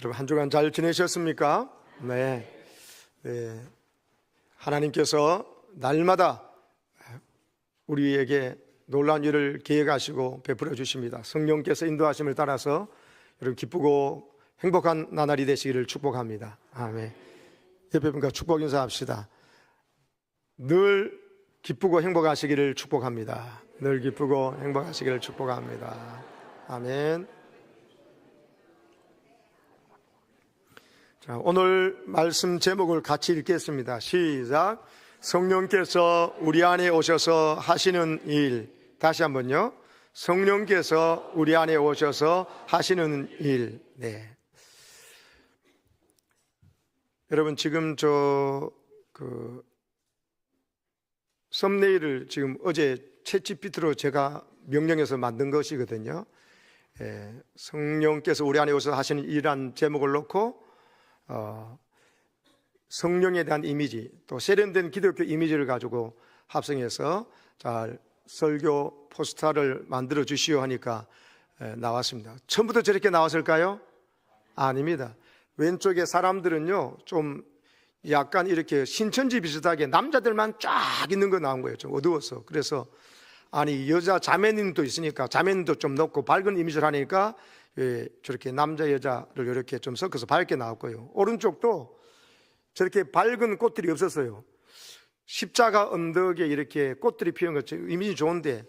여러분 한 주간 잘 지내셨습니까? 네. 하나님께서 날마다 우리에게 놀라운 일을 계획하시고 베풀어 주십니다. 성령께서 인도하심을 따라서 여러분 기쁘고 행복한 나날이 되시기를 축복합니다. 아멘. 옆에 분과 축복 인사합시다. 늘 기쁘고 행복하시기를 축복합니다. 늘 기쁘고 행복하시기를 축복합니다. 아멘. 자, 오늘 말씀 제목을 같이 읽겠습니다. 시작. 성령께서 우리 안에 오셔서 하시는 일. 다시 한번요. 성령께서 우리 안에 오셔서 하시는 일. 네. 여러분 지금 썸네일을 지금 어제 챗GPT로 제가 명령해서 만든 것이거든요. 성령께서 우리 안에 오셔서 하시는 일이란 제목을 놓고 성령에 대한 이미지, 또 세련된 기독교 이미지를 가지고 합성해서 잘 설교 포스터를 만들어 주시오 하니까 나왔습니다. 처음부터 저렇게 나왔을까요? 아닙니다. 왼쪽에 사람들은요 좀 약간 이렇게 신천지 비슷하게 남자들만 쫙 있는 거 나온 거예요. 좀 어두워서. 그래서 아니 여자 자매님도 있으니까 자매님도 좀 넣고 밝은 이미지를 하니까 저렇게 남자 여자를 이렇게 좀 섞어서 밝게 나왔고요. 오른쪽도 저렇게 밝은 꽃들이 없었어요. 십자가 언덕에 이렇게 꽃들이 피는 것 이미지 좋은데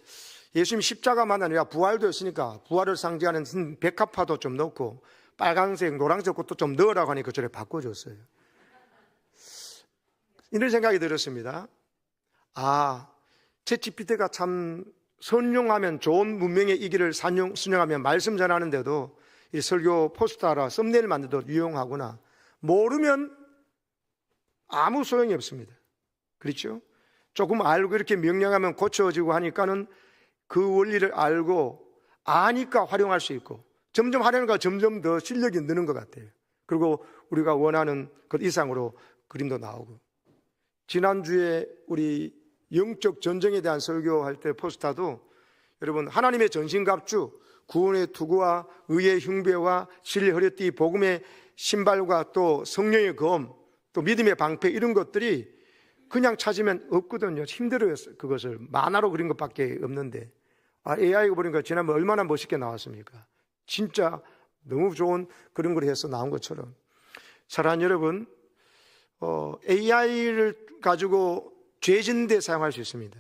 예수님 십자가만 아니라 부활도 있으니까 부활을 상징하는 백합화도 좀 넣고 빨간색 노란색 꽃도 좀 넣으라고 하니까 저렇게 바꿔줬어요. 이런 생각이 들었습니다. 챗GPT가 참 선용하면 좋은 문명의 이기를 순용하면 말씀 전하는데도 이 설교 포스터라 썸네일 만들도 유용하구나. 모르면 아무 소용이 없습니다. 그렇죠? 조금 알고 이렇게 명령하면 고쳐지고 하니까는 그 원리를 알고 아니까 활용할 수 있고 점점 활용하니까 점점 더 실력이 느는 것 같아요. 그리고 우리가 원하는 것 이상으로 그림도 나오고. 지난주에 우리 영적 전쟁에 대한 설교할 때 포스터도 여러분 하나님의 전신갑주, 구원의 투구와 의의 흉배와 진리의 허리띠, 복음의 신발과 또 성령의 검, 또 믿음의 방패 이런 것들이 그냥 찾으면 없거든요. 힘들어요. 그것을 만화로 그린 것밖에 없는데 AI가 보니까 지난번 얼마나 멋있게 나왔습니까? 진짜 너무 좋은 그런 걸 해서 나온 것처럼. 사랑하는 여러분, AI를 가지고 죄진 데 사용할 수 있습니다.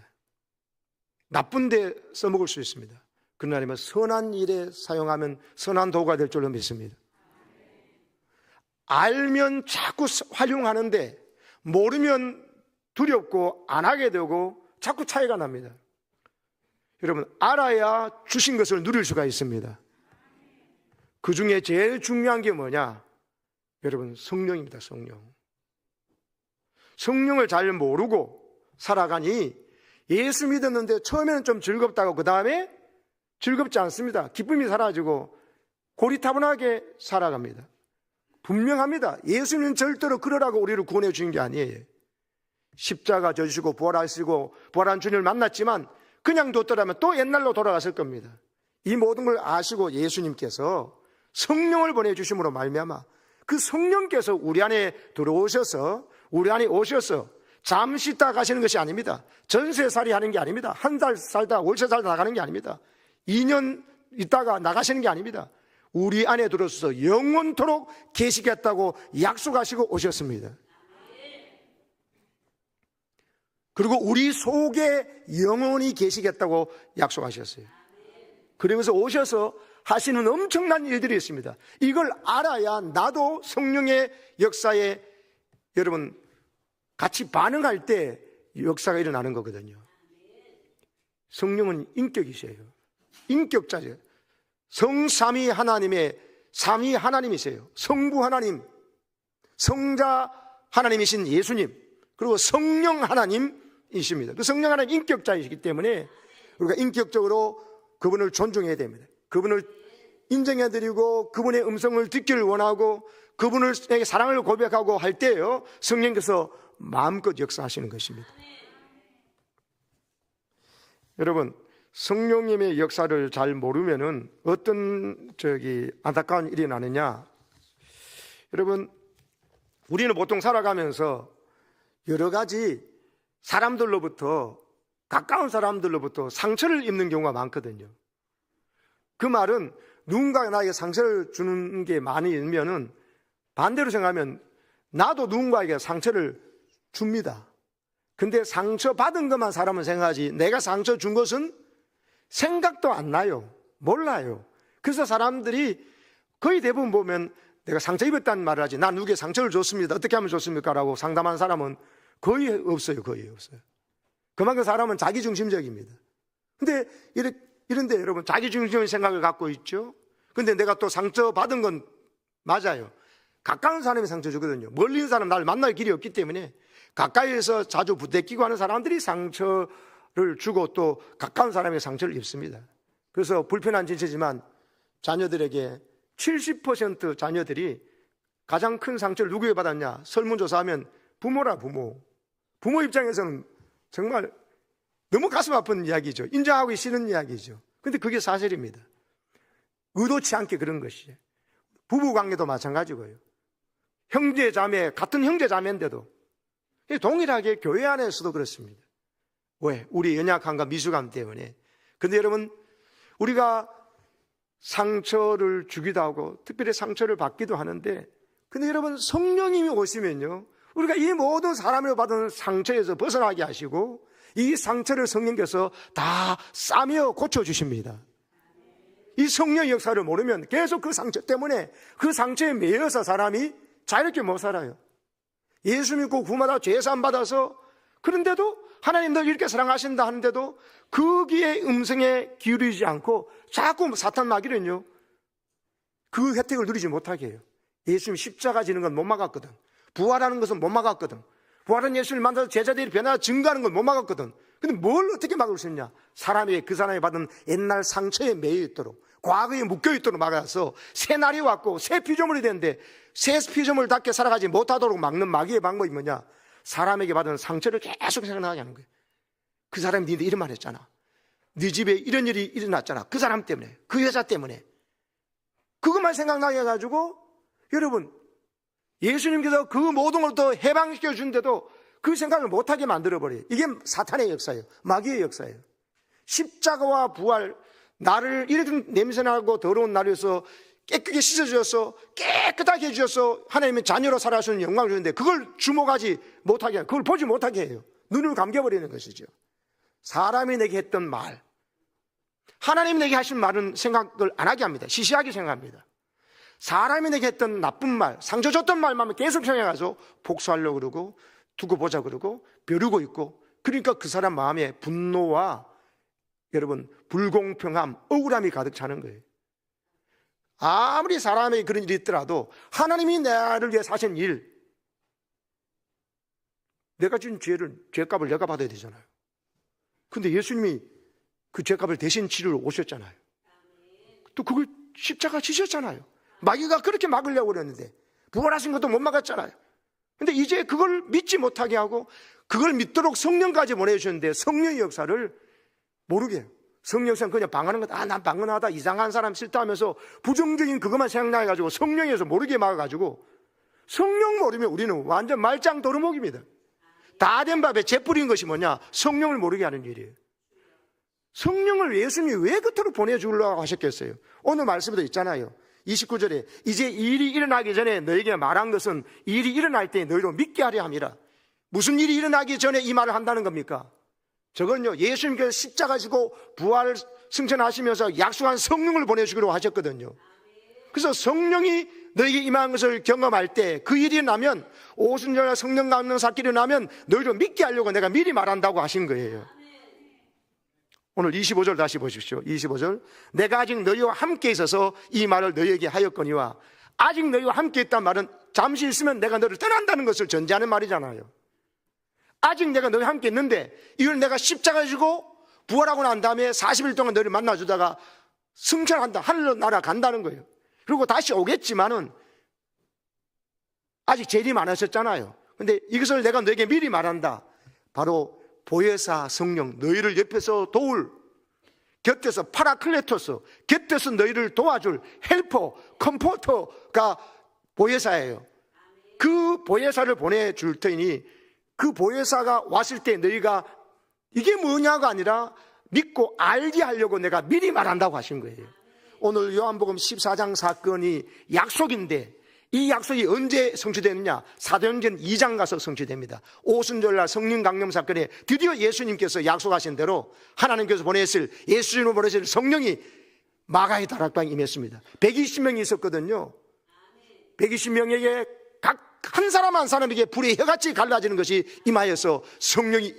나쁜 데 써먹을 수 있습니다. 그러나 선한 일에 사용하면 선한 도구가 될 줄로 믿습니다. 알면 자꾸 활용하는데 모르면 두렵고 안 하게 되고 자꾸 차이가 납니다. 여러분 알아야 주신 것을 누릴 수가 있습니다. 그 중에 제일 중요한 게 뭐냐? 여러분 성령입니다. 성령을 잘 모르고 살아가니 예수 믿었는데 처음에는 좀 즐겁다고 그 다음에 즐겁지 않습니다. 기쁨이 사라지고 고리타분하게 살아갑니다. 분명합니다. 예수님은 절대로 그러라고 우리를 구원해 주신 게 아니에요. 십자가 져주시고 부활하시고 부활한 주님을 만났지만 그냥 뒀더라면 또 옛날로 돌아갔을 겁니다. 이 모든 걸 아시고 예수님께서 성령을 보내주심으로 말미암아 그 성령께서 우리 안에 들어오셔서 우리 안에 오셔서 잠시 있다 가시는 것이 아닙니다. 전세살이 하는 게 아닙니다. 한 달 살다 월세 살다 나가는 게 아닙니다. 2년 있다가 나가시는 게 아닙니다. 우리 안에 들어서서 영원토록 계시겠다고 약속하시고 오셨습니다. 그리고 우리 속에 영원히 계시겠다고 약속하셨어요. 그러면서 오셔서 하시는 엄청난 일들이 있습니다. 이걸 알아야 나도 성령의 역사에 여러분 같이 반응할 때 역사가 일어나는 거거든요. 성령은 인격이세요. 인격자죠. 성삼위 하나님의 삼위 하나님이세요. 성부 하나님, 성자 하나님이신 예수님, 그리고 성령 하나님이십니다. 그 성령 하나님 인격자이시기 때문에 우리가 인격적으로 그분을 존중해야 됩니다. 그분을 인정해드리고 그분의 음성을 듣기를 원하고 그분에게 사랑을 고백하고 할 때요 성령께서 마음껏 역사하시는 것입니다. 여러분 성령님의 역사를 잘 모르면은 어떤 안타까운 일이 나느냐? 여러분, 우리는 보통 살아가면서 여러 가지 사람들로부터, 가까운 사람들로부터 상처를 입는 경우가 많거든요. 그 말은 누군가가 나에게 상처를 주는 게 많이 있으면은 반대로 생각하면 나도 누군가에게 상처를 줍니다. 근데 상처 받은 것만 사람은 생각하지 내가 상처 준 것은 생각도 안 나요. 몰라요. 그래서 사람들이 거의 대부분 보면 내가 상처 입었다는 말을 하지 나 누구에게 상처를 줬습니다. 어떻게 하면 좋습니까? 라고 상담한 사람은 거의 없어요. 거의 없어요. 그만큼 사람은 자기중심적입니다. 근데 이런데 여러분 자기중심적인 생각을 갖고 있죠. 근데 내가 또 상처 받은 건 맞아요. 가까운 사람이 상처 주거든요. 멀리 있는 사람 나를 만날 길이 없기 때문에 가까이에서 자주 부대끼고 하는 사람들이 상처를 주고 또 가까운 사람에게 상처를 입습니다. 그래서 불편한 진짜지만 자녀들에게 70% 자녀들이 가장 큰 상처를 누구에게 받았냐? 설문조사하면 부모라 부모. 부모 입장에서는 정말 너무 가슴 아픈 이야기죠. 인정하기 싫은 이야기죠. 근데 그게 사실입니다. 의도치 않게 그런 것이에요. 부부관계도 마찬가지고요. 형제자매, 같은 형제자매인데도 동일하게 교회 안에서도 그렇습니다. 왜? 우리 연약함과 미숙함 때문에. 근데 여러분, 우리가 상처를 주기도 하고 특별히 상처를 받기도 하는데, 근데 여러분 성령님이 오시면요, 우리가 이 모든 사람으로 받은 상처에서 벗어나게 하시고 이 상처를 성령께서 다 싸며 고쳐주십니다. 이 성령의 역사를 모르면 계속 그 상처 때문에 그 상처에 매여서 사람이 자유롭게 못 살아요. 예수 믿고 구원받아 죄사함 받아서, 그런데도 하나님 널 이렇게 사랑하신다 하는데도 거기에 음성에 기울이지 않고 자꾸 사탄 마귀는요 그 혜택을 누리지 못하게 해요. 예수님 십자가 지는 건 못 막았거든. 부활하는 것은 못 막았거든. 부활한 예수를 만나서 제자들이 변화 증가하는 건 못 막았거든. 근데 뭘 어떻게 막을 수 있냐? 사람이 그 사람이 받은 옛날 상처에 매여 있도록, 과거에 묶여 있도록 막아서 새 날이 왔고 새 피조물이 되는데 새 피조물답게 살아가지 못하도록 막는 마귀의 방법이 뭐냐? 사람에게 받은 상처를 계속 생각나게 하는 거예요. 그 사람이 니한테 이런 말 했잖아. 네 집에 이런 일이 일어났잖아. 그 사람 때문에, 그 여자 때문에. 그것만 생각나게 해가지고 여러분, 예수님께서 그 모든 걸 또 해방시켜 준데도 그 생각을 못하게 만들어버려요. 이게 사탄의 역사예요. 마귀의 역사예요. 십자가와 부활, 나를 이렇게 냄새나고 더러운 나라에서 깨끗하게 씻어주셔서 깨끗하게 해주셔서 하나님의 자녀로 살아가시는 영광을 주는데 그걸 주목하지 못하게 해요. 그걸 보지 못하게 해요. 눈을 감겨버리는 것이죠. 사람이 내게 했던 말, 하나님이 내게 하신 말은 생각을 안 하게 합니다. 시시하게 생각합니다. 사람이 내게 했던 나쁜 말, 상처 줬던 말만 계속 생각해서 복수하려고 그러고 두고 보자 그러고 벼르고 있고, 그러니까 그 사람 마음에 분노와 여러분 불공평함, 억울함이 가득 차는 거예요. 아무리 사람에게 그런 일이 있더라도 하나님이 나를 위해 사신 일, 내가 준 죄값을 내가 받아야 되잖아요. 근데 예수님이 그 죄값을 대신 치르러 오셨잖아요. 또 그걸 십자가 지셨잖아요. 마귀가 그렇게 막으려고 그랬는데 부활하신 것도 못 막았잖아요. 근데 이제 그걸 믿지 못하게 하고 그걸 믿도록 성령까지 보내주셨는데 성령의 역사를 모르게 해요. 성령 역사는 그냥 방하는 거다. 난 방언하다, 이상한 사람 싫다 하면서 부정적인 그것만 생각나가지고 성령에서 모르게 막아가지고, 성령 모르면 우리는 완전 말짱 도루묵입니다. 다 된 밥에 재 뿌린 것이 뭐냐? 성령을 모르게 하는 일이에요. 성령을 예수님이 왜 그토록 보내주려고 하셨겠어요? 오늘 말씀에도 있잖아요. 29절에 이제 일이 일어나기 전에 너에게 말한 것은 일이 일어날 때 너희로 믿게 하려 함이라. 무슨 일이 일어나기 전에 이 말을 한다는 겁니까? 저건요, 예수님께서 십자가 지고 부활 승천하시면서 약속한 성령을 보내주기로 하셨거든요. 그래서 성령이 너에게 임한 것을 경험할 때 그 일이 나면, 오순절날 성령 강림 사건이 나면 너희로 믿게 하려고 내가 미리 말한다고 하신 거예요. 오늘 25절 다시 보십시오. 25절. 내가 아직 너희와 함께 있어서 이 말을 너희에게 하였거니와, 아직 너희와 함께 있단 말은 잠시 있으면 내가 너를 떠난다는 것을 전제하는 말이잖아요. 아직 내가 너희와 함께 있는데 이걸 내가 십자가 지고 부활하고 난 다음에 40일 동안 너희를 만나주다가 승천한다, 하늘로 날아간다는 거예요. 그리고 다시 오겠지만은 아직 재림 안 하셨잖아요. 근데 이것을 내가 너에게 미리 말한다. 바로 보혜사 성령, 너희를 옆에서 도울, 곁에서 파라클레토스, 곁에서 너희를 도와줄 헬퍼, 컴포터가 보혜사예요. 그 보혜사를 보내줄 테니 그 보혜사가 왔을 때 너희가 이게 뭐냐가 아니라 믿고 알게 하려고 내가 미리 말한다고 하신 거예요. 오늘 요한복음 14장 사건이 약속인데 이 약속이 언제 성취되느냐? 사도행전 2장 가서 성취됩니다. 오순절날 성령 강림 사건에 드디어 예수님께서 약속하신 대로 하나님께서 보내실 예수님을 보내실 성령이 마가의 다락방에 임했습니다. 120명이 있었거든요. 120명에게 각 한 사람 한 사람에게 불이 혀같이 갈라지는 것이 임하여서 성령이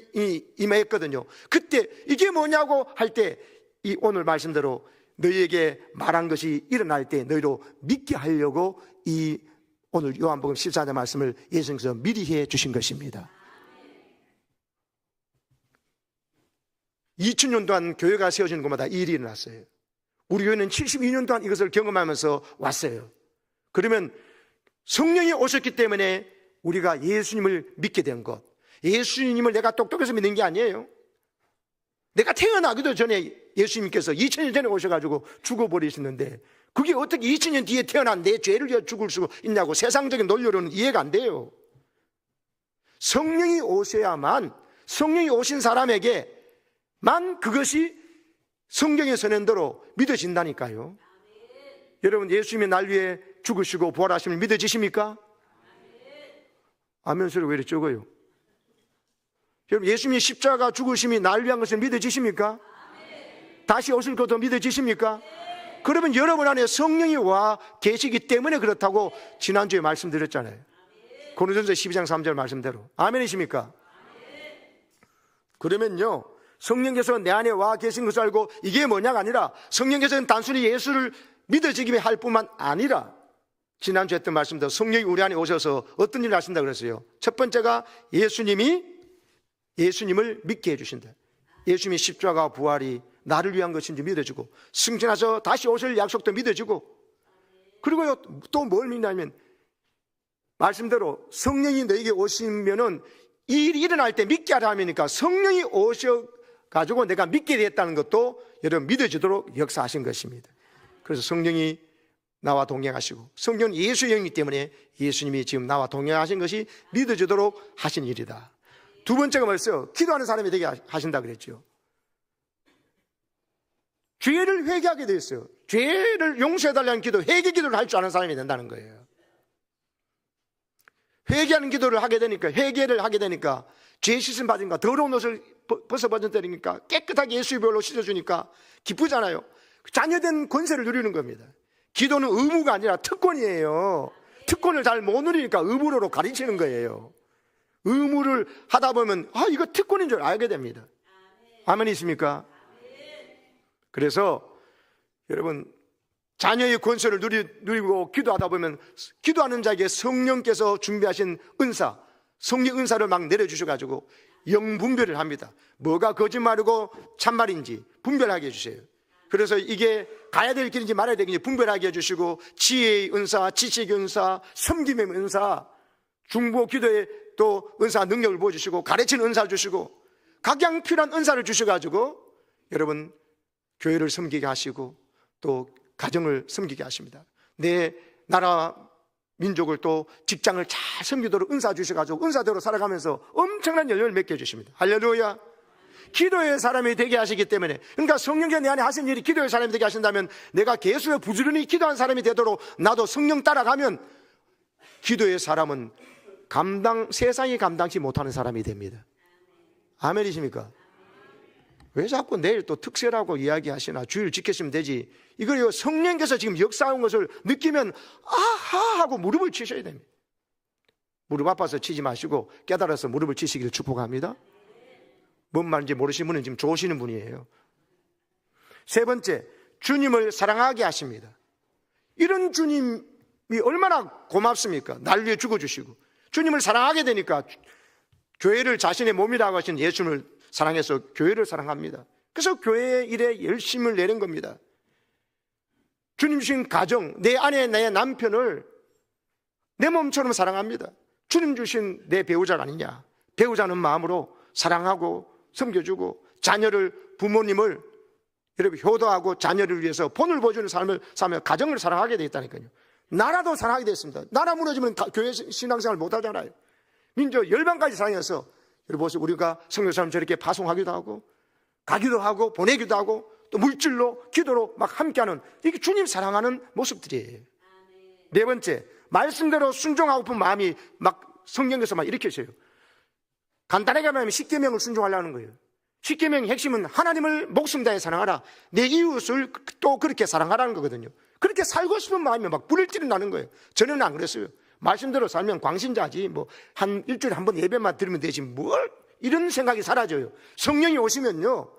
임하였거든요. 그때 이게 뭐냐고 할 때 이 오늘 말씀대로 너희에게 말한 것이 일어날 때 너희로 믿게 하려고 이 오늘 요한복음 14장 말씀을 예수님께서 미리 해 주신 것입니다. 2000년 동안 교회가 세워지는 곳마다 이 일이 일어났어요. 우리 교회는 72년 동안 이것을 경험하면서 왔어요. 그러면 성령이 오셨기 때문에 우리가 예수님을 믿게 된 것, 예수님을 내가 똑똑해서 믿는 게 아니에요. 내가 태어나기도 전에 예수님께서 2000년 전에 오셔가지고 죽어버리셨는데 그게 어떻게 2000년 뒤에 태어난 내 죄를 위해 죽을 수 있냐고 세상적인 논리로는 이해가 안 돼요. 성령이 오셔야만, 성령이 오신 사람에게만 그것이 성경의 선언대로 믿어진다니까요. 여러분, 예수님이 날 위해 죽으시고 부활하심을 믿어지십니까? 아멘 소리 왜 이렇게 적어요? 여러분, 예수님이 십자가 죽으심이 날 위한 것을 믿어지십니까? 다시 오실 것도 믿어지십니까? 그러면 여러분 안에 성령이 와 계시기 때문에 그렇다고 지난주에 말씀드렸잖아요. 고린도전서 12장 3절 말씀대로. 아멘이십니까? 그러면요, 성령께서 내 안에 와 계신 것을 알고 이게 뭐냐가 아니라 성령께서는 단순히 예수를 믿어지기만 할 뿐만 아니라 지난주에 했던 말씀대로 성령이 우리 안에 오셔서 어떤 일을 하신다 그랬어요. 첫 번째가 예수님을 믿게 해주신다. 예수님의 십자가 부활이 나를 위한 것인지 믿어지고 승천하셔서 다시 오실 약속도 믿어지고, 그리고 또 뭘 믿냐면 말씀대로 성령이 너에게 오시면은 이 일이 일어날 때 믿게 하라 하니까 성령이 오셔가지고 내가 믿게 됐다는 것도 여러분 믿어지도록 역사하신 것입니다. 그래서 성령이 나와 동행하시고 성령은 예수의 영이기 때문에 예수님이 지금 나와 동행하신 것이 믿어지도록 하신 일이다. 두 번째가 뭐였어요? 기도하는 사람이 되게 하신다 그랬죠. 죄를 회개하게 되었어요. 죄를 용서해달라는 기도, 회개 기도를 할 줄 아는 사람이 된다는 거예요. 회개하는 기도를 하게 되니까, 회개를 하게 되니까 죄 씻음 받으니까 더러운 옷을 벗어버린다니까 깨끗하게 예수의 별로 씻어주니까 기쁘잖아요. 자녀된 권세를 누리는 겁니다. 기도는 의무가 아니라 특권이에요. 특권을 잘 못 누리니까 의무로 가르치는 거예요. 의무를 하다 보면 이거 특권인 줄 알게 됩니다. 아멘 있습니까? 그래서 여러분, 자녀의 권세를 누리고 기도하다 보면 기도하는 자에게 성령께서 준비하신 은사, 성령 은사를 막 내려주셔가지고 영분별을 합니다. 뭐가 거짓말이고 참말인지 분별하게 해주세요. 그래서 이게 가야 될 길인지 말아야 될 길인지 분별하게 해주시고 지혜의 은사, 지식의 은사, 섬김의 은사, 중보 기도의 또 은사 능력을 보여주시고 가르치는 은사를 주시고 각양 필요한 은사를 주셔가지고 여러분 교회를 섬기게 하시고 또 가정을 섬기게 하십니다. 내 나라 민족을 또 직장을 잘 섬기도록 은사 주셔가지고 은사대로 살아가면서 엄청난 열매를 맺게 해주십니다. 할렐루야. 기도의 사람이 되게 하시기 때문에, 그러니까 성령께서 내 안에 하신 일이 기도의 사람이 되게 하신다면 내가 계속 부지런히 기도한 사람이 되도록 나도 성령 따라가면 기도의 사람은 세상이 감당치 못하는 사람이 됩니다. 아멘이십니까? 왜 자꾸 내일 또 특세라고 이야기하시나? 주일 지켰으면 되지. 이걸 성령께서 지금 역사한 것을 느끼면 아하 하고 무릎을 치셔야 됩니다. 무릎 아파서 치지 마시고 깨달아서 무릎을 치시기를 축복합니다. 뭔 말인지 모르시는 분은 지금 좋으시는 분이에요. 세 번째, 주님을 사랑하게 하십니다. 이런 주님이 얼마나 고맙습니까? 날 위해 죽어주시고 주님을 사랑하게 되니까 교회를 자신의 몸이라고 하신 예수님을 사랑해서 교회를 사랑합니다. 그래서 교회 일에 열심을 내는 겁니다. 주님 주신 가정, 내 아내, 내 남편을 내 몸처럼 사랑합니다. 주님 주신 내 배우자가 아니냐. 배우자는 마음으로 사랑하고 섬겨주고 자녀를, 부모님을 여러분 효도하고 자녀를 위해서 본을 보여주는 삶을 살며 가정을 사랑하게 되어 있다니까요. 나라도 사랑하게 됐습니다. 나라 무너지면 교회 신앙생활 못하잖아요. 민족 열방까지 사랑해서 여러분 보세요. 우리가 성교사님 저렇게 파송하기도 하고 가기도 하고 보내기도 하고 또 물질로 기도로 막 함께하는 이게 주님 사랑하는 모습들이에요. 네 번째, 말씀대로 순종하고픈 마음이 막 성경에서 막 이렇게 있어요. 간단하게 말하면 십계명을 순종하려는 거예요. 십계명의 핵심은 하나님을 목숨 다해 사랑하라, 내 이웃을 또 그렇게 사랑하라는 거거든요. 그렇게 살고 싶은 마음이 막 불을 찌른다는 거예요. 저는 안 그랬어요. 말씀대로 살면 광신자지, 뭐 한 일주일에 한 번 예배만 드리면 되지 뭘 이런 생각이 사라져요. 성령이 오시면요,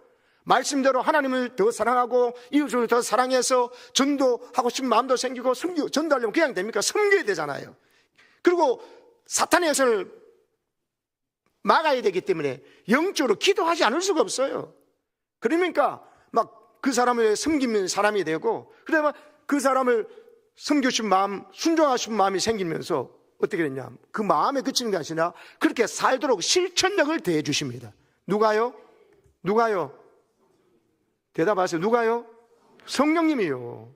말씀대로 하나님을 더 사랑하고 이웃을 더 사랑해서 전도하고 싶은 마음도 생기고, 전도하려면 그냥 됩니까? 섬겨야 되잖아요. 그리고 사탄의 역사를 막아야 되기 때문에 영적으로 기도하지 않을 수가 없어요. 그러니까 막 그 사람을 섬기는 사람이 되고, 그다음에 그 사람을 섬기고 싶은 마음, 순종하고 싶은 마음이 생기면서 어떻게 됐냐, 그 마음에 그치는 게 아니라 그렇게 살도록 실천력을 더해 주십니다. 누가요? 누가요? 대답하세요. 누가요? 성령님이요.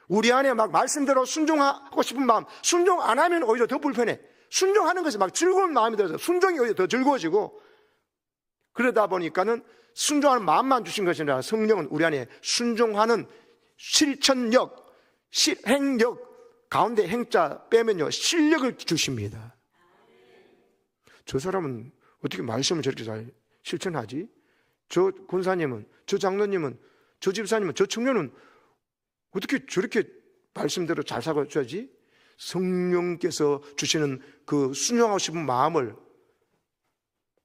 우리 안에 막 말씀대로 순종하고 싶은 마음, 순종 안 하면 오히려 더 불편해. 순종하는 것이 막 즐거운 마음이 들어서 순종이 오히려 더 즐거워지고, 그러다 보니까는 순종하는 마음만 주신 것이 아니라 성령은 우리 안에 순종하는 실천력, 행력 가운데 행자 빼면요, 실력을 주십니다. 저 사람은 어떻게 말씀을 저렇게 잘 실천하지? 저 권사님은, 저 장로님은, 저 집사님은, 저 청년은 어떻게 저렇게 말씀대로 잘 살아줘야지? 성령께서 주시는 그 순종하고 싶은 마음을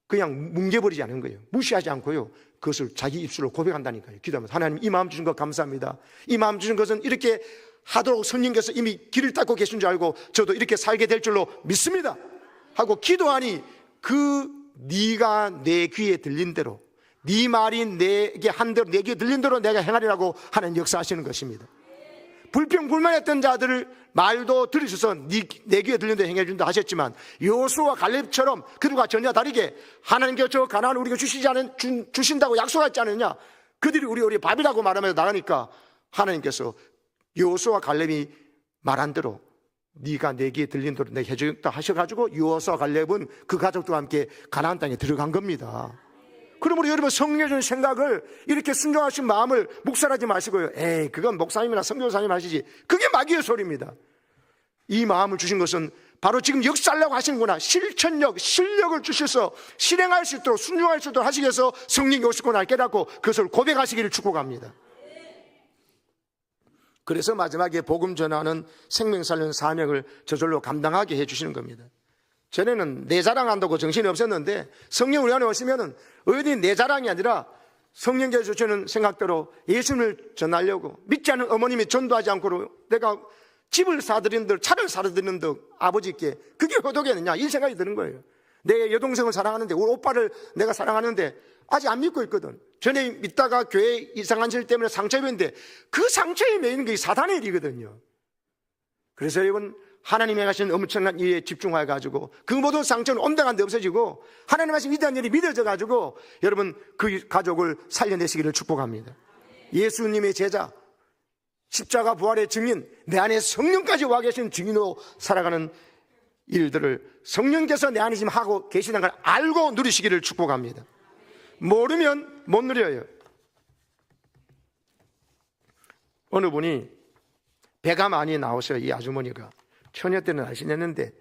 그냥 뭉개버리지 않은 거예요. 무시하지 않고요, 그것을 자기 입술로 고백한다니까요. 기도하면서 하나님, 이 마음 주신 것 감사합니다. 이 마음 주신 것은 이렇게 하도록 성령께서 이미 길을 닦고 계신 줄 알고 저도 이렇게 살게 될 줄로 믿습니다 하고 기도하니, 그 네가 내 귀에 들린 대로, 네 말이 내게 한 대로, 내 귀에 들린 대로 내가 행하리라고 하는 역사하시는 것입니다. 불평불만했던 자들을 말도 들으셔서 내 귀에 들린 대로 행해준다 하셨지만, 여호수아와 갈렙처럼 그들과 전혀 다르게 하나님께서 저 가나안을 우리가 주신다고 약속하지 않느냐, 그들이 우리 밥이라고 말하면서 나가니까 하나님께서 여호수아와 갈렙이 말한 대로 네가 내 귀에 들린 대로 내가 해주겠다 하셔가지고 여호수아와 갈렙은 그 가족들과 함께 가나안 땅에 들어간 겁니다. 그러므로 여러분, 성령의 주는 생각을, 이렇게 순종하신 마음을 묵살하지 마시고요, 에이 그건 목사님이나 선교사님 하시지, 그게 마귀의 소리입니다. 이 마음을 주신 것은 바로 지금 역사하려고 하시는구나, 실천력, 실력을 주셔서 실행할 수 있도록, 순종할 수 있도록 하시기 위해서 성령이 오셨구나 깨닫고 그것을 고백하시기를 축복합니다. 그래서 마지막에 복음 전하는 생명 살리는 사명을 저절로 감당하게 해주시는 겁니다. 전에는 내 자랑한다고 정신이 없었는데, 성령 우리 안에 오시면은 어디 내 자랑이 아니라 성령께서 주시는 생각대로 예수님을 전하려고, 믿지 않는 어머님이 전도하지 않고 내가 집을 사드리는 듯, 차를 사드리는 듯 아버지께 그게 효도겠느냐, 이 생각이 드는 거예요. 내 여동생을 사랑하는데, 우리 오빠를 내가 사랑하는데 아직 안 믿고 있거든. 전에 믿다가 교회 이상한 일 때문에 상처 입었는데 그 상처에 매이는 게 사단의 일이거든요. 그래서 여러분, 하나님이 하신 엄청난 일에 집중해가지고 그 모든 상처는 온당한 데 없어지고 하나님 하신 위대한 일이 믿어져가지고 여러분 그 가족을 살려내시기를 축복합니다. 예수님의 제자, 십자가 부활의 증인, 내 안에 성령까지 와 계신 증인으로 살아가는 일들을 성령께서 내 안에 지금 하고 계시다는 걸 알고 누리시기를 축복합니다. 모르면 못 누려요. 어느 분이 배가 많이 나오셔요. 이 아주머니가 처녀 때는 날씬했는데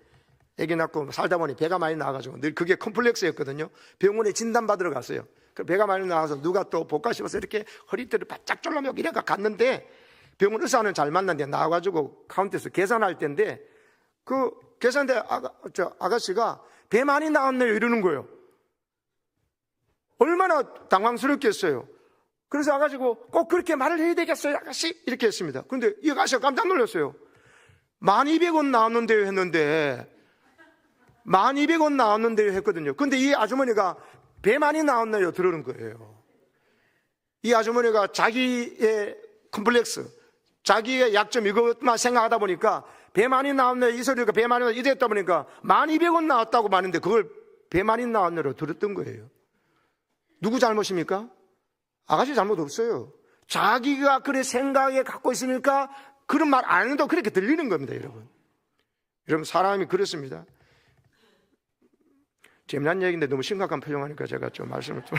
아기 낳고 살다 보니 배가 많이 나와가지고 늘 그게 컴플렉스였거든요. 병원에 진단받으러 갔어요. 그 배가 많이 나와서 누가 또 복가 씹어서 이렇게 허리띠를 바짝 졸라매고 이래가 갔는데, 병원 의사는 잘 만났는데 나와가지고 카운터에서 계산할 때인데, 그 계산대 아가씨가 배 많이 나왔네요 이러는 거예요. 얼마나 당황스럽겠어요. 그래서 아가씨고 꼭 그렇게 말을 해야 되겠어요 아가씨? 이렇게 했습니다. 그런데 이 아가씨가 깜짝 놀랐어요. 1200원 나왔는데요 했는데, 1200원 나왔는데요 했거든요. 근데 이 아주머니가 배 많이 나왔네요 들으는 거예요. 이 아주머니가 자기의 컴플렉스, 자기의 약점 이것만 생각하다 보니까 배 많이 나왔네요 이 소리가 배 많이 나왔네 이랬다 보니까 1200원 나왔다고 말했는데 그걸 배 많이 나왔네로 들었던 거예요. 누구 잘못입니까? 아가씨 잘못 없어요. 자기가 그래 생각에 갖고 있으니까 그런 말 안 해도 그렇게 들리는 겁니다, 여러분. 여러분, 사람이 그렇습니다. 재미난 얘기인데 너무 심각한 표정하니까 제가 좀 말씀을 좀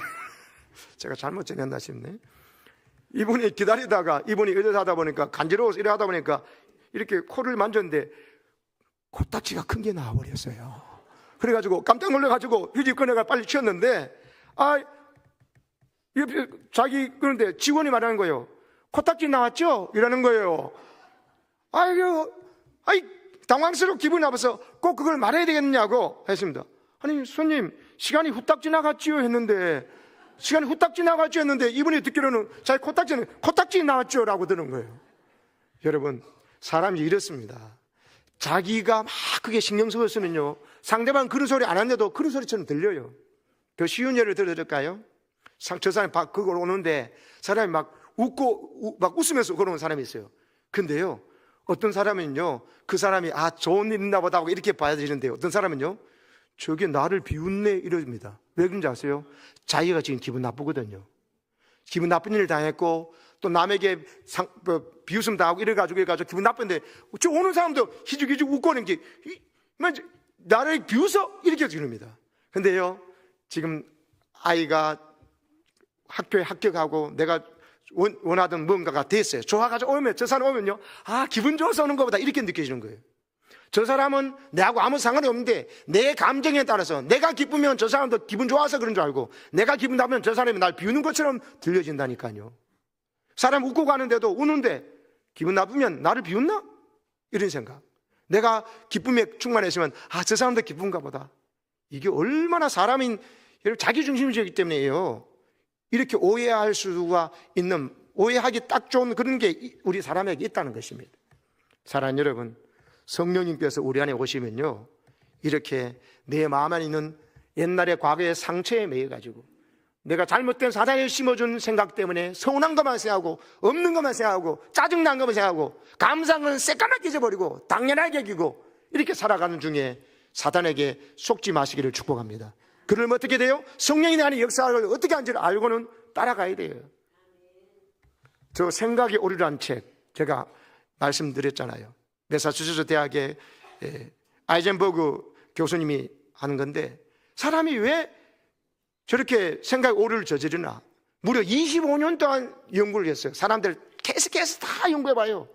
제가 잘못 전했나 싶네. 이분이 기다리다가 이분이 이래 하다 보니까 간지러워서 이래 하다 보니까 이렇게 코를 만졌는데 코딱지가 큰 게 나와버렸어요. 그래가지고 깜짝 놀라가지고 휴지 꺼내가 빨리 치웠는데 자기 그런데 직원이 말하는 거예요. 코딱지 나왔죠? 이러는 거예요. 당황스럽고 기분이 나빠서 꼭 그걸 말해야 되겠느냐고 했습니다. 아니 손님 시간이 후딱 지나갔지요 했는데 이분이 듣기로는 자기 코딱지 나왔죠 라고 들은 거예요. 여러분, 사람이 이렇습니다. 자기가 막 그게 신경 쓰였으면요 상대방 그런 소리 안 하는데도 그런 소리처럼 들려요. 더 쉬운 예를 들어줄까요? 저 사람이 그걸 오는데 사람이 막 웃고 막 웃으면서 걸어오는 사람이 있어요. 근데요 어떤 사람은요 그 사람이 좋은 일 있나 보다 하고 이렇게 봐야 되는데 어떤 사람은요 저게 나를 비웃네 이럽니다. 왜 그런지 아세요? 자기가 지금 기분 나쁘거든요. 기분 나쁜 일을 당했고 또 남에게 비웃음 당하고 이래가지고 기분 나쁜데 저 오는 사람도 희죽희죽 웃고 하는 게 나를 비웃어? 이렇게 지릅니다. 근데요 지금 아이가 학교에 합격하고 내가 원하던 뭔가가 됐어요. 좋아가지고 오면 저 사람 오면요 기분 좋아서 오는 것보다 이렇게 느껴지는 거예요. 저 사람은 내하고 아무 상관이 없는데 내 감정에 따라서 내가 기쁘면 저 사람도 기분 좋아서 그런 줄 알고 내가 기분 나쁘면 저 사람이 날 비우는 것처럼 들려진다니까요. 사람 웃고 가는데도 우는데 기분 나쁘면 나를 비웃나? 이런 생각. 내가 기쁨에 충만했으면 저 사람도 기쁜가 보다. 이게 얼마나 사람인 자기중심주의이기 때문에요. 이렇게 오해할 수가 있는, 오해하기 딱 좋은 그런 게 우리 사람에게 있다는 것입니다. 사랑하는 여러분, 성령님께서 우리 안에 오시면요 이렇게 내 마음 안에 있는 옛날의 과거의 상처에 매여가지고 내가 잘못된 사단에 심어준 생각 때문에 서운한 것만 생각하고 없는 것만 생각하고 짜증난 것만 생각하고 감사한 건 새까맣게 잊어버리고 당연하게 여기고 이렇게 살아가는 중에 사단에게 속지 마시기를 축복합니다. 그러면 어떻게 돼요? 성령이 내 안에 역사를 어떻게 하는지를 알고는 따라가야 돼요. 저 생각이 오류란 책 제가 말씀드렸잖아요. 매사추세츠 대학의 아이젠버그 교수님이 하는 건데 사람이 왜 저렇게 생각이 오류를 저지르나 무려 25년 동안 연구를 했어요. 사람들 계속해서 다 연구해봐요.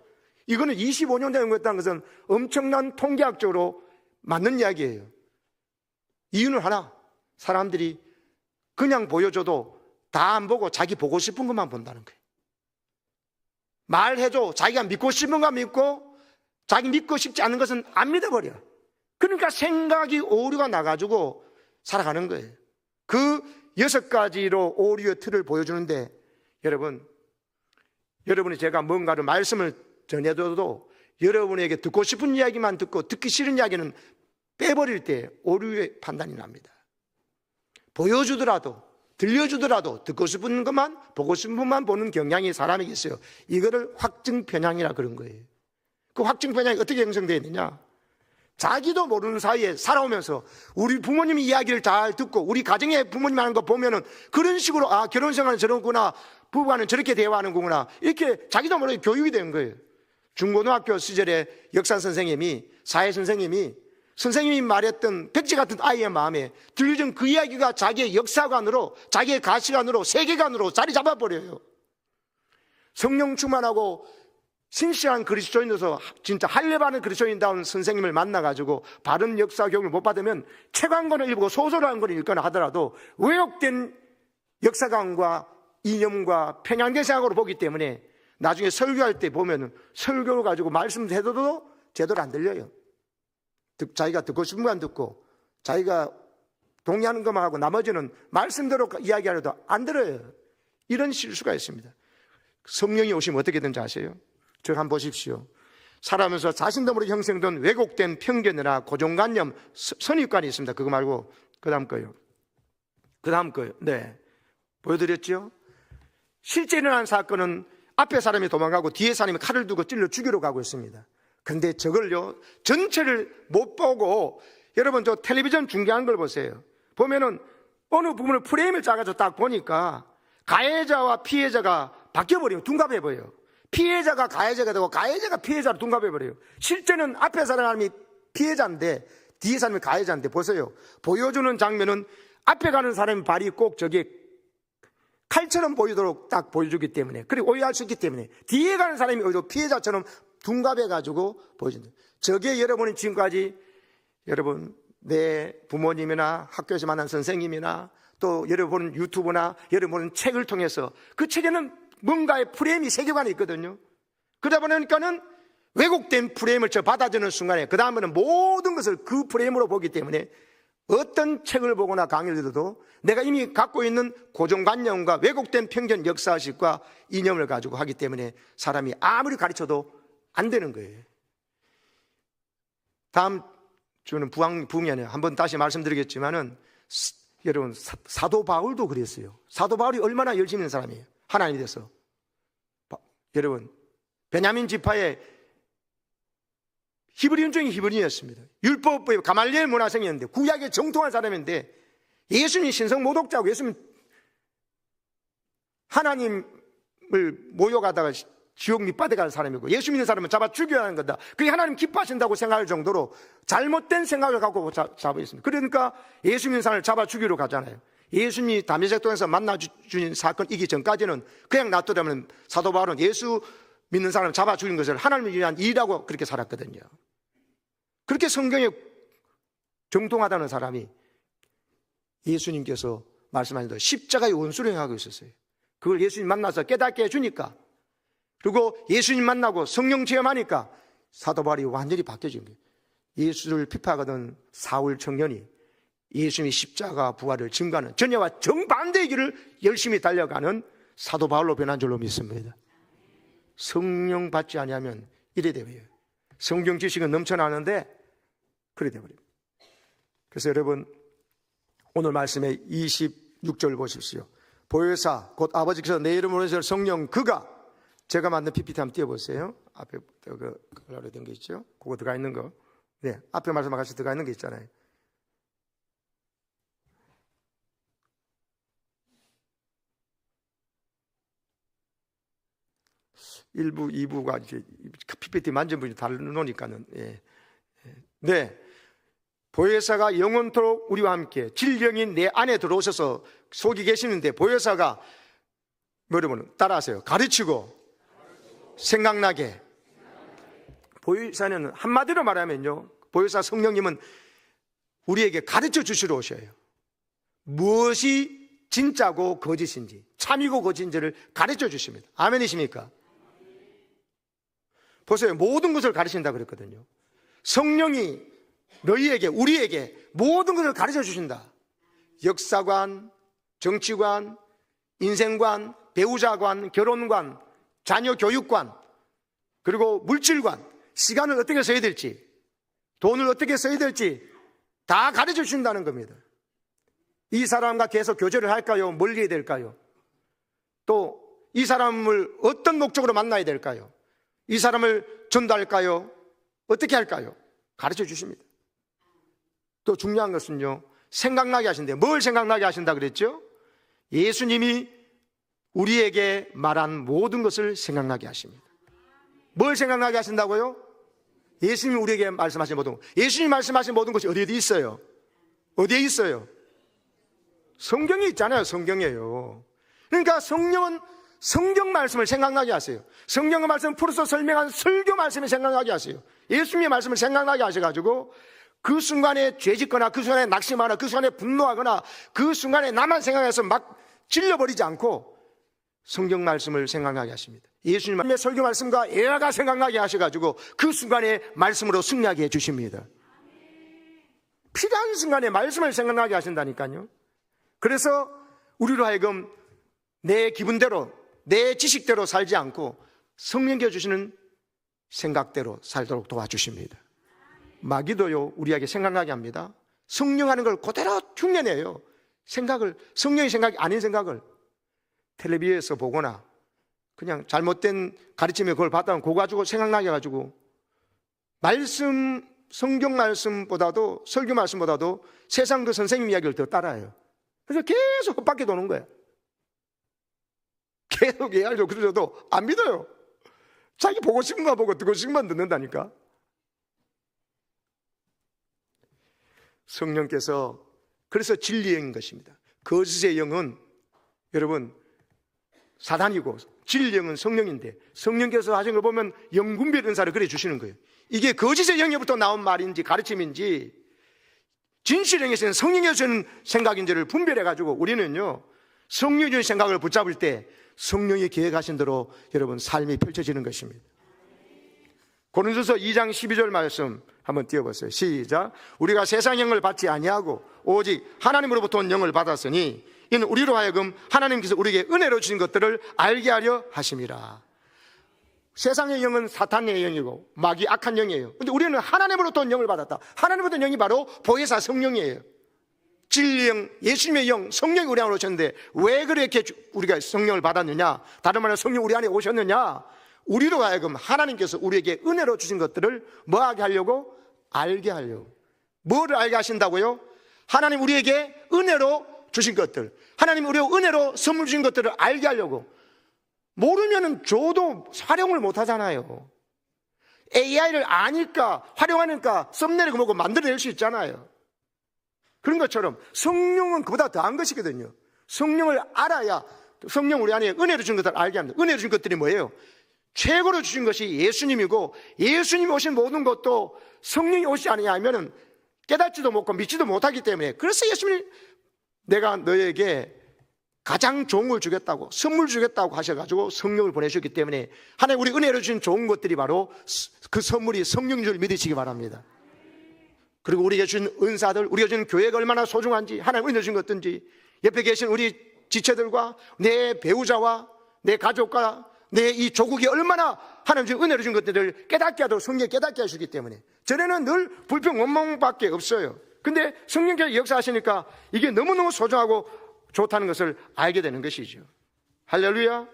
이거는 25년 동안 연구했다는 것은 엄청난 통계학적으로 맞는 이야기예요. 이유는 하나, 사람들이 그냥 보여줘도 다 안 보고 자기 보고 싶은 것만 본다는 거예요. 말해줘 자기가 믿고 싶은 거 믿고 자기 믿고 싶지 않은 것은 안 믿어버려. 그러니까 생각이 오류가 나가지고 살아가는 거예요. 그 6가지로 오류의 틀을 보여주는데 여러분이 제가 뭔가를 말씀을 전해줘도 여러분에게 듣고 싶은 이야기만 듣고 듣기 싫은 이야기는 빼버릴 때 오류의 판단이 납니다. 보여주더라도 들려주더라도 듣고 싶은 것만 보고 싶은 것만 보는 경향이 사람에게 있어요. 이거를 확증 편향이라 그런 거예요. 그 확증 편향이 어떻게 형성되어 있느냐? 자기도 모르는 사이에 살아오면서 우리 부모님이 이야기를 잘 듣고 우리 가정에 부모님 하는 거 보면은 그런 식으로 결혼생활은 저렇구나, 부부와는 저렇게 대화하는구나, 이렇게 자기도 모르게 교육이 되는 거예요. 중고등학교 시절에 역사 선생님이, 사회 선생님이 말했던 백지 같은 아이의 마음에 들려준 그 이야기가 자기의 역사관으로, 자기의 가치관으로, 세계관으로 자리 잡아버려요. 성령 충만하고 신실한 그리스도인으로서 진짜 할례받은 그리스도인다운 선생님을 만나가지고 바른 역사 교육을 못 받으면 책 한 권을 읽고 소설 한 권을 읽거나 하더라도 왜곡된 역사관과 이념과 편향된 생각으로 보기 때문에 나중에 설교할 때 보면 설교를 가지고 말씀해도 제대로 안 들려요. 자기가 듣고 싶은 거 안 듣고 자기가 동의하는 것만 하고 나머지는 말씀대로 이야기하려도 안 들어요. 이런 실수가 있습니다. 성령이 오시면 어떻게 되는지 아세요? 저 한번 보십시오. 살아가면서 자신도 모르게 형성된 왜곡된 편견이나 고정관념, 선입관이 있습니다. 그거 말고 그 다음 거요. 네, 보여드렸죠? 실제 일어난 사건은 앞에 사람이 도망가고 뒤에 사람이 칼을 두고 찔러 죽이러 가고 있습니다. 근데 저걸요 전체를 못 보고 여러분 저 텔레비전 중계하는 걸 보세요. 보면은 어느 부분을 프레임을 짜가지고 딱 보니까 가해자와 피해자가 바뀌어버리면 둔갑해버려요. 피해자가 가해자가 되고 가해자가 피해자로 둔갑해버려요. 실제는 앞에 사람이 피해자인데 뒤에 사람이 가해자인데 보세요. 보여주는 장면은 앞에 가는 사람의 발이 꼭 저기에 칼처럼 보이도록 딱 보여주기 때문에, 그리고 오해할 수 있기 때문에 뒤에 가는 사람이 오히려 피해자처럼 둔갑해가지고 보여준다. 저게 여러분이 지금까지 여러분 내 부모님이나 학교에서 만난 선생님이나 또 여러분 유튜브나 여러분 책을 통해서 그 책에는 뭔가의 프레임이 세계관이 있거든요. 그러다 보니까는 왜곡된 프레임을 받아주는 순간에 그 다음에는 모든 것을 그 프레임으로 보기 때문에 어떤 책을 보거나 강의를 들어도 내가 이미 갖고 있는 고정관념과 왜곡된 편견 역사식과 이념을 가지고 하기 때문에 사람이 아무리 가르쳐도 안 되는 거예요. 다음 주는 부흥년에 한번 다시 말씀드리겠지만은 여러분 사도 바울도 그랬어요. 사도 바울이 얼마나 열심히 있는 사람이에요. 하나님이 돼서. 여러분 베냐민 지파의 히브리인 중에 히브리인이었습니다. 율법의 가말리엘 문화생이었는데 구약에 정통한 사람인데 예수님이 신성 모독자고 예수님 하나님을 모욕하다가 지옥 밑바닥에 가는 사람이고 예수 믿는 사람은 잡아 죽여야 하는 거다. 그게 하나님 기뻐하신다고 생각할 정도로 잘못된 생각을 갖고 잡아 있습니다. 그러니까 예수 믿는 사람을 잡아 죽이러 가잖아요. 예수님이 다메섹 동에서 만나주신 사건 이기 전까지는 그냥 놔두려면 사도 바울은 예수 믿는 사람을 잡아 죽인 것을 하나님을 위한 일이라고 그렇게 살았거든요. 그렇게 성경에 정통하다는 사람이 예수님께서 말씀하신 대로 십자가의 원수를 행하고 있었어요. 그걸 예수님 만나서 깨닫게 해주니까, 그리고 예수님 만나고 성령 체험하니까 사도 바울이 완전히 바뀌어진 거예요. 예수를 비판하던 사울 청년이 예수님의 십자가 부활을 증거하는 전야와 정반대의 길을 열심히 달려가는 사도 바울로 변한 줄로 믿습니다. 성령 받지 아니하면 이래 되어요. 성경 지식은 넘쳐나는데 그래 되어버립니다. 그래서 여러분 오늘 말씀의 26절 보십시오. 보혜사 곧 아버지께서 내 이름으로 하실 성령 그가, 제가 만든 PPT 한번 띄워보세요. 앞에 그걸로 된 게 있죠. 그거 들어가 있는 거. 네, 앞에 말씀 같이 들어가 있는 게 있잖아요. 일부, 2부가 이제 PPT 만진 분이 다르니까는, 예. 네. 보혜사가 영원토록 우리와 함께 진령인 내 안에 들어오셔서 속이 계시는데, 보혜사가 여러분 따라하세요. 가르치고 생각나게. 보혜사는 한마디로 말하면요, 보혜사 성령님은 우리에게 가르쳐 주시러 오셔요. 무엇이 진짜고 거짓인지, 참이고 거짓인지를 가르쳐 주십니다. 아멘이십니까? 보세요. 모든 것을 가르친다 그랬거든요. 성령이 너희에게, 우리에게 모든 것을 가르쳐 주신다. 역사관, 정치관, 인생관, 배우자관, 결혼관, 자녀 교육관, 그리고 물질관, 시간을 어떻게 써야 될지, 돈을 어떻게 써야 될지 다 가르쳐 주신다는 겁니다. 이 사람과 계속 교제를 할까요? 멀리 해야 될까요? 또 이 사람을 어떤 목적으로 만나야 될까요? 이 사람을 전도할까요? 어떻게 할까요? 가르쳐 주십니다. 또 중요한 것은요, 생각나게 하신대요. 뭘 생각나게 하신다 그랬죠? 예수님이 우리에게 말한 모든 것을 생각나게 하십니다. 뭘 생각나게 하신다고요? 예수님이 우리에게 말씀하신 모든 것. 예수님이 말씀하신 모든 것이 어디에 있어요? 어디에 있어요? 성경에 있잖아요. 성경이에요. 그러니까 성령은 성경 말씀을 생각나게 하세요. 성경의 말씀 풀어서 설명한 설교 말씀을 생각나게 하세요. 예수님의 말씀을 생각나게 하셔가지고 그 순간에 죄짓거나 그 순간에 낙심하거나 그 순간에 분노하거나 그 순간에 나만 생각해서 막 질려버리지 않고 성경 말씀을 생각나게 하십니다. 예수님의 설교 말씀과 에라가 생각나게 하셔가지고 그 순간에 말씀으로 승리하게 해주십니다. 필요한 순간에 말씀을 생각나게 하신다니까요. 그래서 우리로 하여금 내 기분대로 내 지식대로 살지 않고 성령께서 주시는 생각대로 살도록 도와주십니다. 마귀도요 우리에게 생각나게 합니다. 성령 하는 걸 그대로 흉내내요. 생각을, 성령의 생각이 아닌 생각을 텔레비에서 보거나 그냥 잘못된 가르침에 그걸 봤다면 그거 가지고 생각나게 해가지고 말씀, 성경 말씀보다도 설교 말씀보다도 세상 그 선생님 이야기를 더 따라해요. 그래서 계속 헛바퀴 도는 거예요. 계속 이야기를 그러셔도 안 믿어요. 자기 보고 싶은 거 보고 듣고 싶은 건 듣는다니까. 성령께서 그래서 진리의 영인 것입니다. 거짓의 영은 여러분 사단이고 진리의 영은 성령인데 성령께서 하신 걸 보면 영분별 은사를 그래 주시는 거예요. 이게 거짓의 영에부터 나온 말인지 가르침인지 진실의 영에서는 성령이 주는 생각인지를 분별해가지고 우리는요 성령이 주는 생각을 붙잡을 때 성령이 계획하신 대로 여러분 삶이 펼쳐지는 것입니다. 고린도서 2장 12절 말씀 한번 띄워보세요. 시작. 우리가 세상 영을 받지 아니하고 오직 하나님으로부터 온 영을 받았으니 이는 우리로 하여금 하나님께서 우리에게 은혜로 주신 것들을 알게 하려 하심이라. 세상의 영은 사탄의 영이고 마귀 악한 영이에요. 근데 우리는 하나님으로부터 온 영을 받았다. 하나님으로부터 온 영이 바로 보혜사 성령이에요. 진리의 영, 예수님의 영, 성령이 우리 안에 오셨는데 왜 그렇게 우리가 성령을 받았느냐? 다른 말로 성령 우리 안에 오셨느냐? 우리로 하여금 하나님께서 우리에게 은혜로 주신 것들을 뭐하게 하려고? 알게 하려고. 뭐를 알게 하신다고요? 하나님 우리에게 은혜로 주신 것들, 하나님 우리에게 은혜로 선물 주신 것들을 알게 하려고. 모르면은 줘도 활용을 못 하잖아요. AI를 아니까 활용하니까 썸네일을 뭐고 만들어낼 수 있잖아요. 그런 것처럼 성령은 그보다 더한 것이거든요. 성령을 알아야 성령 우리 안에 은혜로 주신 것들을 알게 합니다. 은혜로 주신 것들이 뭐예요? 최고로 주신 것이 예수님이고 예수님이 오신 모든 것도 성령이 오시지 않으면 깨닫지도 못하고 믿지도 못하기 때문에 그래서 예수님이 내가 너에게 가장 좋은 걸 주겠다고 선물 주겠다고 하셔가지고 성령을 보내셨기 때문에 하나님 우리 은혜로 주신 좋은 것들이 바로 그 선물이 성령인 줄 믿으시기 바랍니다. 그리고 우리에게 주신 은사들, 우리가 주신 교회가 얼마나 소중한지 하나님 은혜 주신 것든지 옆에 계신 우리 지체들과 내 배우자와 내 가족과 내 이 조국이 얼마나 하나님 주신 은혜를 준 것들을 깨닫게 하도록 성령이 깨닫게 하시기 때문에 전에는 늘 불평 원망밖에 없어요. 근데 성령께서 역사하시니까 이게 너무너무 소중하고 좋다는 것을 알게 되는 것이죠. 할렐루야.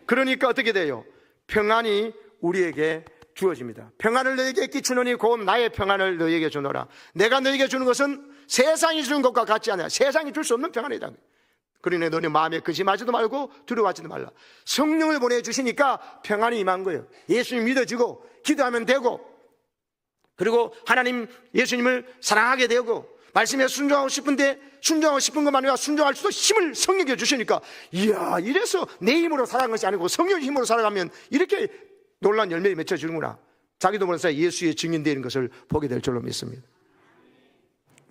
그러니까 어떻게 돼요? 평안이 우리에게 주어집니다. 평안을 너에게 끼치노니 곧 나의 평안을 너에게 주노라. 내가 너에게 주는 것은 세상이 주는 것과 같지 않아. 세상이 줄 수 없는 평안이다. 그러니 너네 마음에 근심하지도 말고 두려워하지도 말라. 성령을 보내주시니까 평안이 임한 거예요. 예수님 믿어지고 기도하면 되고 그리고 하나님 예수님을 사랑하게 되고 말씀에 순종하고 싶은데 순종하고 싶은 것만 아니라 순종할 수도 힘을 성령이 주시니까 이야 이래서 내 힘으로 살아가는 것이 아니고 성령의 힘으로 살아가면 이렇게 놀라운 열매를 맺혀주는구나. 자기도 모르는 사이에 예수의 증인되는 것을 보게 될 줄로 믿습니다.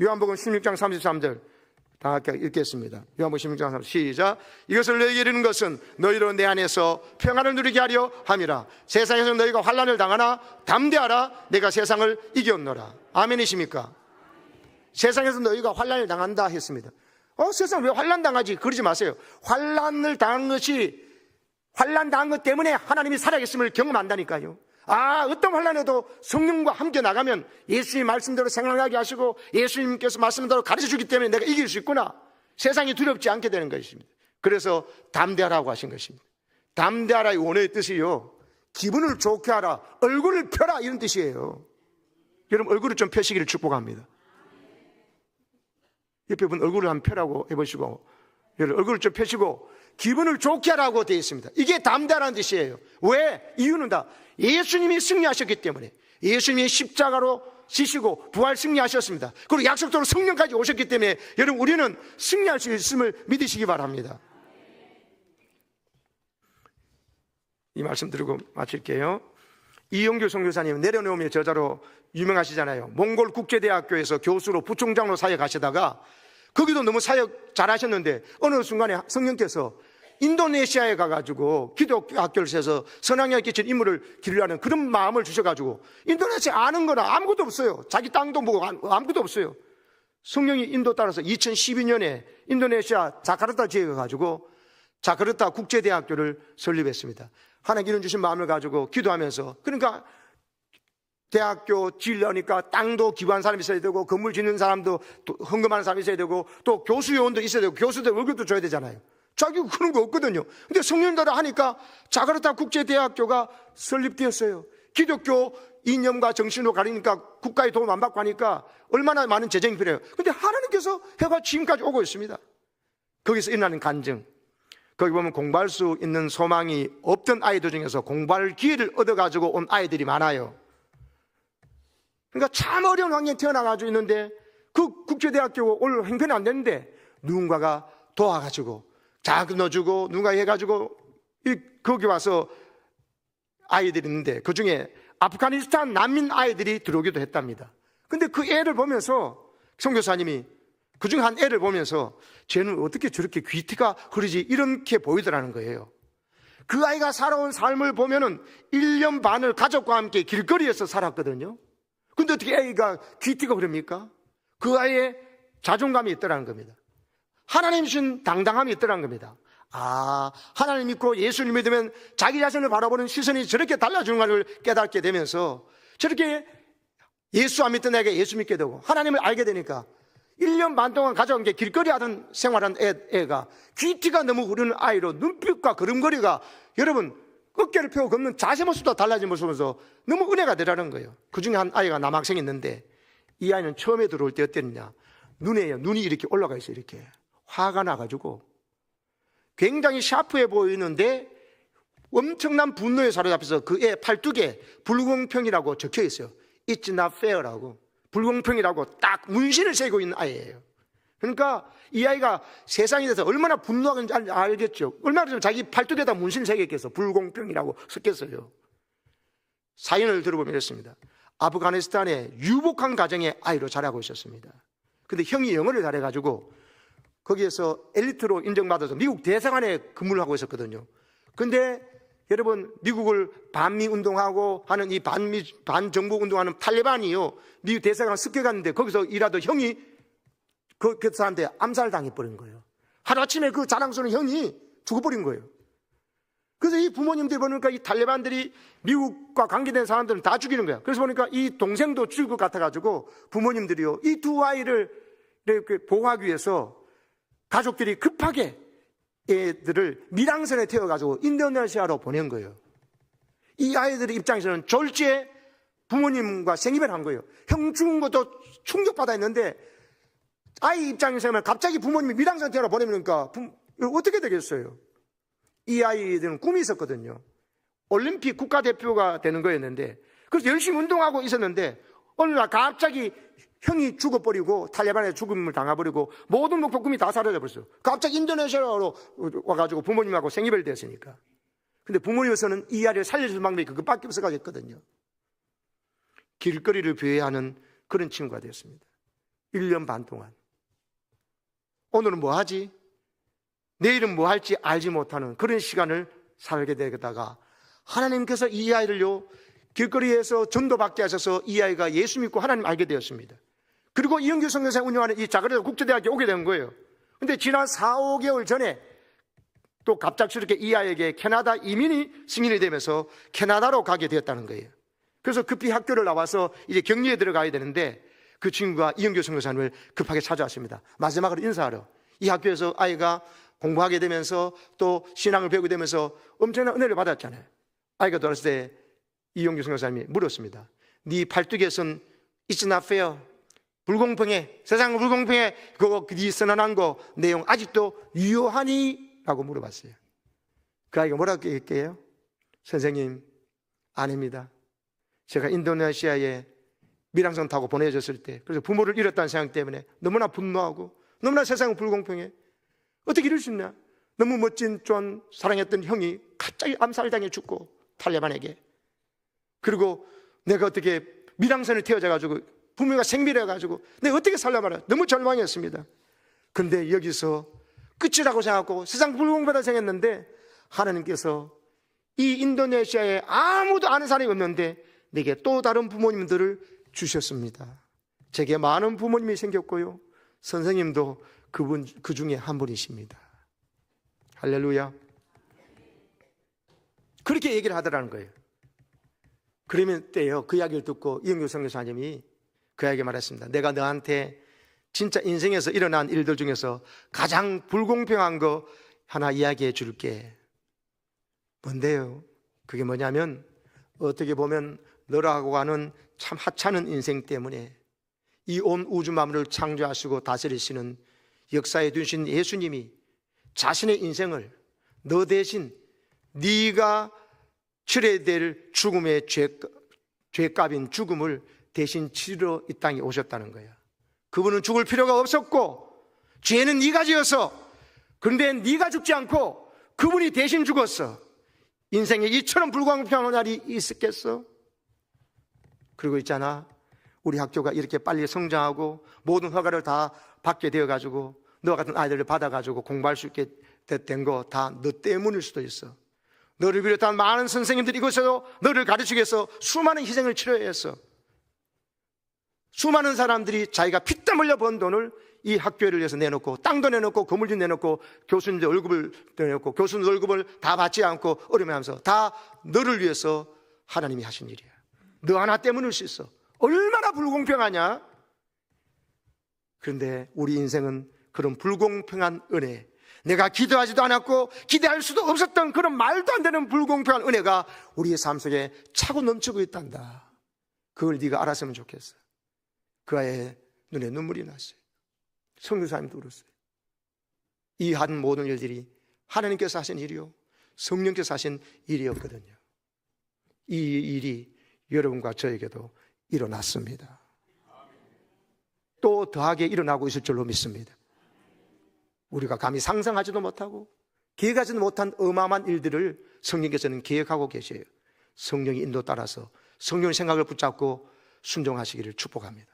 요한복음 16장 33절 다 함께 읽겠습니다. 요한복음 16장 33절 시작. 이것을 너희에게 이르는 것은 너희로 내 안에서 평안을 누리게 하려 함이라. 세상에서 너희가 환난을 당하나 담대하라. 내가 세상을 이겼노라. 아멘이십니까? 세상에서 너희가 환난을 당한다 했습니다. 세상 왜 환난 당하지? 그러지 마세요. 환난을 당한 것이 환난 당한 것 때문에 하나님이 살아계심을 경험한다니까요. 어떤 환난에도 성령과 함께 나가면 예수님 말씀대로 생각하게 하시고 예수님께서 말씀대로 가르쳐 주기 때문에 내가 이길 수 있구나. 세상이 두렵지 않게 되는 것입니다. 그래서 담대하라고 하신 것입니다. 담대하라의 원어의 뜻이요, 기분을 좋게 하라, 얼굴을 펴라 이런 뜻이에요. 여러분 얼굴을 좀 펴시기를 축복합니다. 옆에 분 얼굴을 한번 펴라고 해보시고 여러분 얼굴을 좀 펴시고 기분을 좋게 하라고 되어 있습니다. 이게 담대하라는 뜻이에요. 왜? 이유는 다 예수님이 승리하셨기 때문에. 예수님이 십자가로 지시고 부활 승리하셨습니다. 그리고 약속대로 성령까지 오셨기 때문에 여러분 우리는 승리할 수 있음을 믿으시기 바랍니다. 이 말씀 드리고 마칠게요. 이용규 선교사님 내려놓음의 저자로 유명하시잖아요. 몽골 국제대학교에서 교수로 부총장으로 사역하시다가 거기도 너무 사역 잘하셨는데 어느 순간에 성령께서 인도네시아에 가가지고 기독교 학교를 세서 선악에 끼친 인물을 기르려는 그런 마음을 주셔가지고 인도네시아 아는 거나 아무것도 없어요. 자기 땅도 뭐고 아무것도 없어요. 성령이 인도 따라서 2012년에 인도네시아 자카르타 지역에 가가지고 자카르타 국제대학교를 설립했습니다. 하나님 이런 주신 마음을 가지고 기도하면서, 그러니까 대학교 지으려니까 땅도 기부한 사람이 있어야 되고 건물 짓는 사람도 헌금하는 사람이 있어야 되고 또 교수 요원도 있어야 되고 교수들 월급도 줘야 되잖아요. 자기가 그런 거 없거든요. 근데 성령 따라 하니까 자카르타 국제대학교가 설립되었어요. 기독교 이념과 정신으로 가리니까 국가의 도움 안 받고 하니까 얼마나 많은 재정이 필요해요. 근데 하나님께서 해가 지금까지 오고 있습니다. 거기서 일어나는 간증. 거기 보면 공부할 수 있는 소망이 없던 아이들 중에서 공부할 기회를 얻어가지고 온 아이들이 많아요. 그러니까 참 어려운 환경에 태어나가지고 있는데 그 국제대학교 올 형편이 안 되는데 누군가가 도와가지고 자금 넣어주고 누군가 해가지고 거기 와서 아이들이 있는데 그 중에 아프가니스탄 난민 아이들이 들어오기도 했답니다. 근데 그 애를 보면서 선교사님이 그중 한 애를 보면서 쟤는 어떻게 저렇게 귀티가 흐르지 이렇게 보이더라는 거예요. 그 아이가 살아온 삶을 보면은 1년 반을 가족과 함께 길거리에서 살았거든요. 근데 어떻게 애가 귀티가 흐릅니까? 그 아이의 자존감이 있더라는 겁니다. 하나님 주신 당당함이 있더라는 겁니다. 아, 하나님 믿고 예수를 믿으면 자기 자신을 바라보는 시선이 저렇게 달라지는 것을 깨닫게 되면서 저렇게 예수 안 믿던 애가 예수 믿게 되고 하나님을 알게 되니까 1년 반 동안 가져온 게 길거리 하던 생활한 애가 귀티가 너무 흐르는 아이로 눈빛과 걸음걸이가 여러분 어깨를 펴고 걷는 자세 모습도 달라진 모습을 보면서 너무 은혜가 되라는 거예요. 그 중에 한 아이가 남학생이 있는데 이 아이는 처음에 들어올 때 어땠느냐, 눈이 이렇게 올라가 있어요. 이렇게 화가 나가지고 굉장히 샤프해 보이는데 엄청난 분노에 사로잡혀서 그 애 팔뚝에 불공평이라고 적혀 있어요. It's not fair라고, 불공평이라고 딱 문신을 새기고 있는 아이예요. 그러니까 이 아이가 세상에 대해서 얼마나 분노하는지 알겠죠. 얼마나 좀 자기 팔뚝에다 문신을 새겼겠어. 불공평이라고 썼겠어요. 사연을 들어보면 이렇습니다. 아프가니스탄의 유복한 가정의 아이로 자라고 있었습니다. 근데 형이 영어를 잘해가지고 거기에서 엘리트로 인정받아서 미국 대사관에 근무를 하고 있었거든요. 근데 여러분 미국을 반미 운동하고 하는 이 반정부 운동하는 탈레반이요, 미국 대사관 습격했는데 거기서 일하던 형이 그 사람한테 암살당해버린 거예요. 하루아침에 그 자랑스러운 형이 죽어버린 거예요. 그래서 이 부모님들이 보니까 이 탈레반들이 미국과 관계된 사람들은 다 죽이는 거야. 그래서 보니까 이 동생도 죽을 것 같아가지고 부모님들이요, 이 두 아이를 이렇게 보호하기 위해서 가족들이 급하게 애들을 밀항선에 태워가지고 인도네시아로 보낸 거예요. 이 아이들의 입장에서는 졸지에 부모님과 생이별을 한 거예요. 형 죽은 것도 충격받아 있는데 아이 입장에서는 갑자기 부모님이 밀항선에 태워 보내니까 어떻게 되겠어요? 이 아이들은 꿈이 있었거든요. 올림픽 국가대표가 되는 거였는데 그래서 열심히 운동하고 있었는데 어느 날 갑자기 형이 죽어버리고 탈레반에 죽음을 당해버리고 모든 목표 꿈이 다 사라져버렸어요. 갑자기 인도네시아로 와가지고 부모님하고 생이별이 됐으니까. 근데 부모님에서는 이 아이를 살려줄 방법이 그것밖에 없어가지거든요. 길거리를 비해하는 그런 친구가 되었습니다. 1년 반 동안. 오늘은 뭐 하지? 내일은 뭐 할지 알지 못하는 그런 시간을 살게 되다가 하나님께서 이 아이를요 길거리에서 전도받게 하셔서 이 아이가 예수 믿고 하나님 알게 되었습니다. 그리고 이영규 선교사가 운영하는 이 자그레다 국제대학에 오게 된 거예요. 근데 지난 4, 5개월 전에 또 갑작스럽게 이 아이에게 캐나다 이민이 승인이 되면서 캐나다로 가게 되었다는 거예요. 그래서 급히 학교를 나와서 이제 격리에 들어가야 되는데 그 친구가 이영규 선교사님을 급하게 찾아왔습니다. 마지막으로 인사하러. 이 학교에서 아이가 공부하게 되면서 또 신앙을 배우게 되면서 엄청난 은혜를 받았잖아요. 아이가 돌아왔을 때 이영규 선교사님이 물었습니다. 네 팔뚝에선 It's not fair, 불공평해, 세상은 불공평해, 그거 네 선언한 거 내용 아직도 유효하니? 라고 물어봤어요. 그 아이가 뭐라고 얘기할게요? 선생님, 아닙니다. 제가 인도네시아에 밀항선 타고 보내졌을 때 그래서 부모를 잃었다는 생각 때문에 너무나 분노하고 너무나 세상은 불공평해. 어떻게 이럴 수 있냐? 너무 멋진 좀 사랑했던 형이 갑자기 암살당해 죽고 탈레반에게. 그리고 내가 어떻게 밀항선을 태워져가지고 부모가 생밀해가지고 내가 어떻게 살려말아. 너무 절망했습니다. 근데 여기서 끝이라고 생각하고 세상 불공평하다 생각했는데 하나님께서 이 인도네시아에 아무도 아는 사람이 없는데 내게 또 다른 부모님들을 주셨습니다. 제게 많은 부모님이 생겼고요, 선생님도 그 중에 한 분이십니다. 할렐루야. 그렇게 얘기를 하더라는 거예요. 그러면 때요 그 이야기를 듣고 이영규 선교사님이 그 이야기 말했습니다. 내가 너한테 진짜 인생에서 일어난 일들 중에서 가장 불공평한 거 하나 이야기해 줄게. 뭔데요? 그게 뭐냐면 어떻게 보면 너라고 하는 참 하찮은 인생 때문에 이 온 우주 만물을 창조하시고 다스리시는 역사에 두신 예수님이 자신의 인생을 너 대신 네가 치러야 될 죽음의 죄값인 죽음을 대신 치러 이 땅에 오셨다는 거야. 그분은 죽을 필요가 없었고 죄는 네가 지어서, 그런데 네가 죽지 않고 그분이 대신 죽었어. 인생에 이처럼 불공평한 날이 있었겠어? 그리고 있잖아, 우리 학교가 이렇게 빨리 성장하고 모든 허가를 다 받게 되어가지고 너와 같은 아이들을 받아가지고 공부할 수 있게 된 거 다 너 때문일 수도 있어. 너를 비롯한 많은 선생님들이 이곳에서 너를 가르치기 위해서 수많은 희생을 치러야 했어. 수많은 사람들이 자기가 피땀 흘려 번 돈을 이 학교를 위해서 내놓고, 땅도 내놓고 건물도 내놓고 교수님들 월급을 내놓고 교수님 월급을 다 받지 않고 어려워하면서 다 너를 위해서 하나님이 하신 일이야. 너 하나 때문일 수 있어. 얼마나 불공평하냐? 그런데 우리 인생은 그런 불공평한 은혜, 내가 기도하지도 않았고 기대할 수도 없었던 그런 말도 안 되는 불공평한 은혜가 우리의 삶 속에 차고 넘치고 있단다. 그걸 네가 알았으면 좋겠어. 그 아이의 눈에 눈물이 났어요. 성교사님도 그랬어요. 이 한 모든 일들이 하나님께서 하신 일이요, 성령께서 하신 일이었거든요. 이 일이 여러분과 저에게도 일어났습니다. 또 더하게 일어나고 있을 줄로 믿습니다. 우리가 감히 상상하지도 못하고 계획하지도 못한 어마어마한 일들을 성령께서는 계획하고 계셔요. 성령의 인도 따라서 성령의 생각을 붙잡고 순종하시기를 축복합니다.